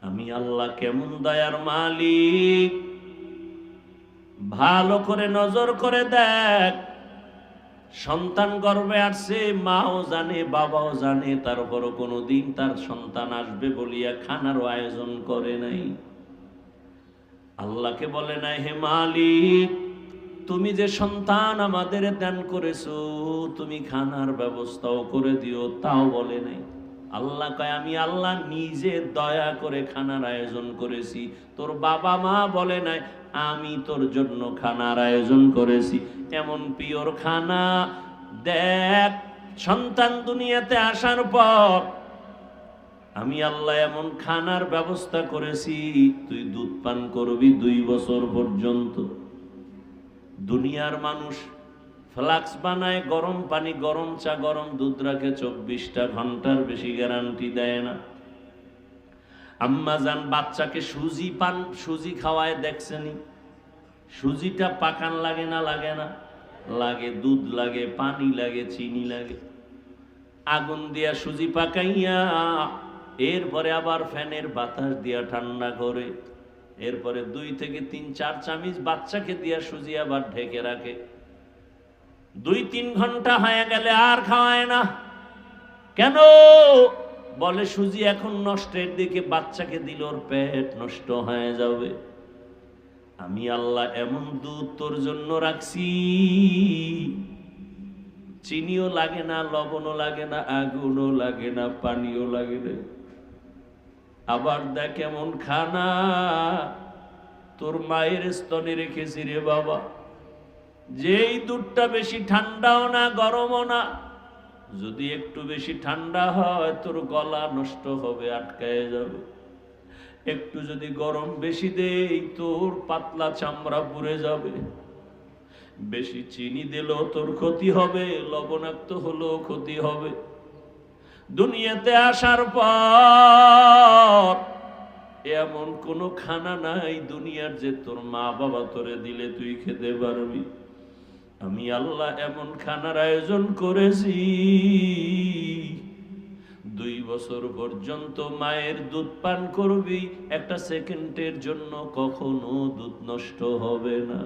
আমি আল্লাহ কেমন দয়ার মালিক। ভালো করে নজর করে দেখ, সন্তান গর্ভে আসছে, মাও জানে বাবাও জানে, তারপরও কোনোদিন তার সন্তান আসবে বলিয়া খানারও আয়োজন করে নাই। আল্লাহকে বলে নাই, হে মালিক তুমি যে সন্তান আমাদের দান করেছো, তুমি খানার ব্যবস্থাও করে দিও, তাও বলে নাই। আল্লাহ কয়, আমি আল্লাহ নিজে দয়া করে খানার আয়োজন করেছি। তোর বাবা মা বলে নাই, আমি তোর জন্য খানার আয়োজন করেছি। এমন পিওর খানা। দেখ, সন্তান দুনিয়াতে আসার পর আমি আল্লাহ এমন খানার ব্যবস্থা করেছি, তুই দুধ পান করবি 2 বছর পর্যন্ত। দুনিয়ার মানুষ ফ্লাক্স বানায়, গরম পানি, গরম চা, গরম দুধ রাখে, 24টা ঘন্টার বেশি গ্যারান্টি দেয় না। আম্মা জান বাচ্চাকে সুজি খাওয়ায় দেখছেনি? সুজিটা পাকান লাগে না? লাগে না? লাগে। দুধ লাগে, পানি লাগে, চিনি লাগে। আগুন দিয়া সুজি পাকাইয়া এরপরে আবার ফ্যানের বাতাস দিয়া ঠান্ডা করে, এরপরে 2 থেকে 3, 4 চামচ বাচ্চাকে দিয়া সুজি আবার ঢেকে রাখে। 2-3 ঘন্টা হয়ে গেলে আর খাওয়ায় না। কেন? বলে সুজি এখন নষ্টের দিকে, বাচ্চাকে দিল ওর পেট নষ্ট হয়ে যাবে। আমি আল্লাহ এমন দুধ তোর জন্য রাখছি, চিনিও লাগে না, লবণও লাগে না, আগুনও লাগে না, পানিও লাগে না। আবার দেখ এমন খানা তোর মায়ের স্তনে রেখেছি রে বাবা, যেই দুধটা বেশি ঠান্ডাও না গরমও না। যদি একটু বেশি ঠান্ডা হয় তোর গলা নষ্ট হবে, আটকায় যাবে। একটু যদি গরম বেশি দেই তোর পাতলা চামড়া পুড়ে যাবে। বেশি চিনি দিলেও তোর ক্ষতি হবে, লবণাক্ত হলেও ক্ষতি হবে। দুনিয়াতে আসার পর এমন কোনো খানা নাই দুনিয়ার যে তোর মা বাবা তোরে দিলে তুই খেতে পারবি। আমি আল্লাহ এমন খানার আয়োজন করেছি, 2 বছর পর্যন্ত মায়ের দুধ পান করবি, 1 সেকেন্ডের জন্য কখনো দুধ নষ্ট হবে না।